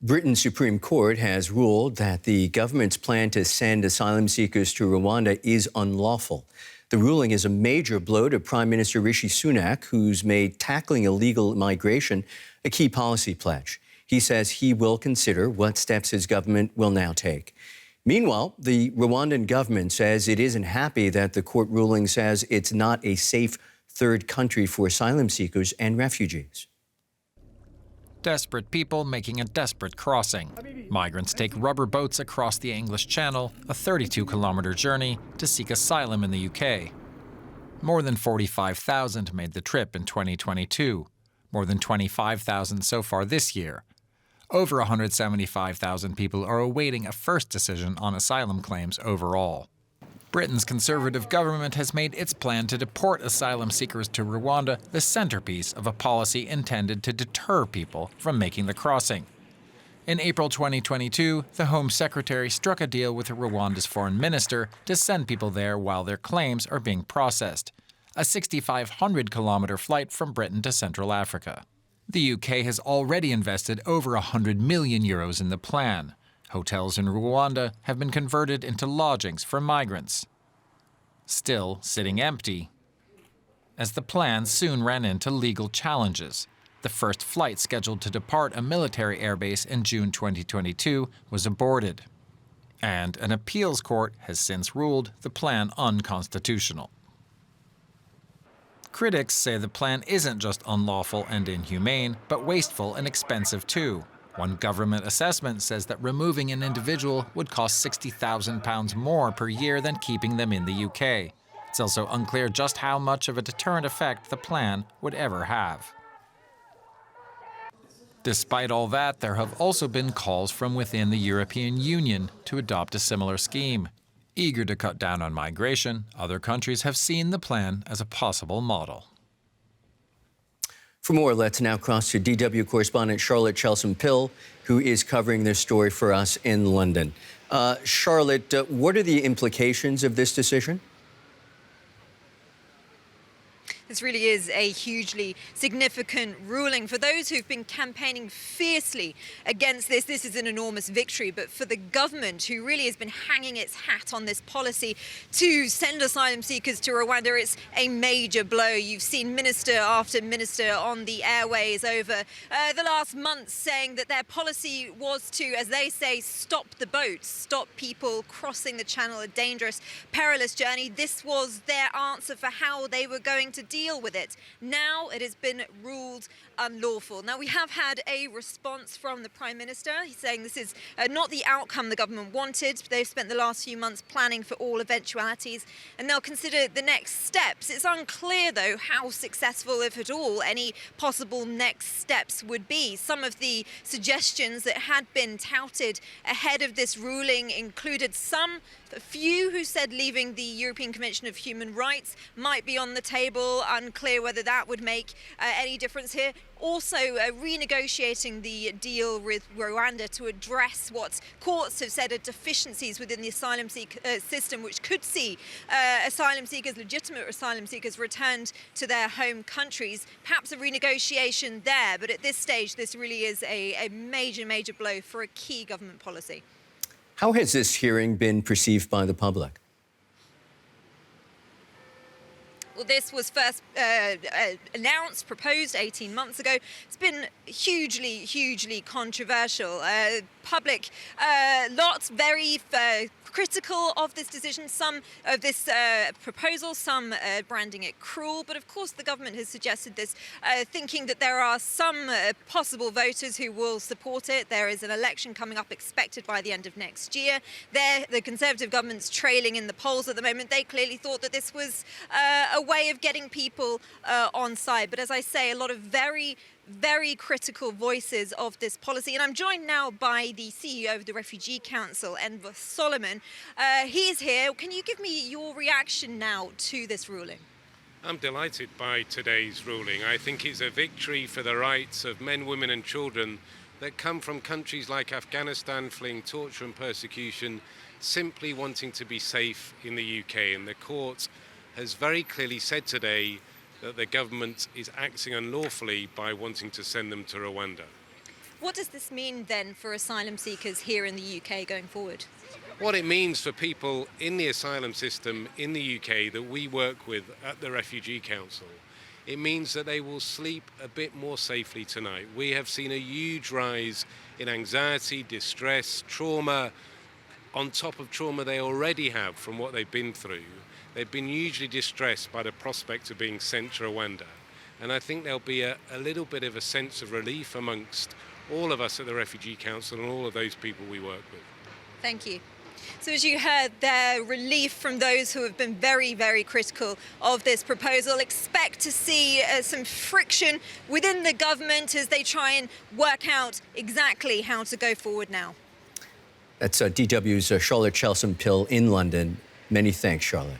Britain's Supreme Court has ruled that the government's plan to send asylum seekers to Rwanda is unlawful. The ruling is a major blow to Prime Minister Rishi Sunak, who's made tackling illegal migration a key policy pledge. He says he will consider what steps his government will now take. Meanwhile, the Rwandan government says it isn't happy that the court ruling says it's not a safe third country for asylum seekers and refugees. Desperate people making a desperate crossing. Migrants take rubber boats across the English Channel, a 32-kilometre journey, to seek asylum in the UK. More than 45,000 made the trip in 2022, more than 25,000 so far this year. Over 175,000 people are awaiting a first decision on asylum claims overall. Britain's Conservative government has made its plan to deport asylum seekers to Rwanda the centerpiece of a policy intended to deter people from making the crossing. In April 2022, the Home Secretary struck a deal with Rwanda's foreign minister to send people there while their claims are being processed, a 6,500-kilometre flight from Britain to Central Africa. The UK has already invested over €100 million in the plan. Hotels in Rwanda have been converted into lodgings for migrants, still sitting empty, as the plan soon ran into legal challenges. The first flight scheduled to depart a military airbase in June 2022 was aborted, and an appeals court has since ruled the plan unconstitutional. Critics say the plan isn't just unlawful and inhumane, but wasteful and expensive too. One government assessment says that removing an individual would cost £60,000 more per year than keeping them in the UK. It's also unclear just how much of a deterrent effect the plan would ever have. Despite all that, there have also been calls from within the European Union to adopt a similar scheme. Eager to cut down on migration, other countries have seen the plan as a possible model. For more, let's now cross to DW correspondent Charlotte Chelsom-Pill, who is covering this story for us in London. Charlotte, what are the implications of this decision? This really is a hugely significant ruling. For those who've been campaigning fiercely against this, this is an enormous victory. But for the government, who really has been hanging its hat on this policy to send asylum seekers to Rwanda, it's a major blow. You've seen minister after minister on the airways over the last months saying that their policy was to, as they say, stop the boats, stop people crossing the channel, a dangerous, perilous journey. This was their answer for how they were going to deal with it. Now it has been ruled unlawful. Now we have had a response from the Prime Minister. He's saying this is not the outcome the government wanted. They've spent the last few months planning for all eventualities and they'll consider the next steps. It's unclear though how successful, if at all, any possible next steps would be. Some of the suggestions that had been touted ahead of this ruling included a few who said leaving the European Convention of Human Rights might be on the table. Unclear whether that would make any difference here. Also renegotiating the deal with Rwanda to address what courts have said are deficiencies within the asylum system, which could see asylum seekers, legitimate asylum seekers, returned to their home countries. Perhaps a renegotiation there, but at this stage this really is a major, major blow for a key government policy. How has this hearing been perceived by the public? Well, this was first announced, proposed 18 months ago. It's been hugely, hugely controversial. Public, lots very critical of this decision, some of this proposal, some branding it cruel. But of course, the government has suggested this, thinking that there are some possible voters who will support it. There is an election coming up expected by the end of next year. The Conservative government's trailing in the polls at the moment. They clearly thought that this was a way of getting people on side. But as I say, a lot of very critical voices of this policy. And I'm joined now by the CEO of the Refugee Council, Enver. He's here. Can you give me your reaction now to this ruling? I'm delighted by today's ruling. I think it's a victory for the rights of men, women and children that come from countries like Afghanistan, fleeing torture and persecution, simply wanting to be safe in the UK. And the court has very clearly said today that the government is acting unlawfully by wanting to send them to Rwanda. What does this mean then for asylum seekers here in the UK going forward? What it means for people in the asylum system in the UK that we work with at the Refugee Council, it means that they will sleep a bit more safely tonight. We have seen a huge rise in anxiety, distress, trauma, on top of trauma they already have from what they've been through. They've been hugely distressed by the prospect of being sent to Rwanda. And I think there'll be a little bit of a sense of relief amongst all of us at the Refugee Council and all of those people we work with. Thank you. So as you heard there, relief from those who have been very, very critical of this proposal. Expect to see some friction within the government as they try and work out exactly how to go forward now. That's DW's Charlotte Chelsom-Pill in London. Many thanks, Charlotte.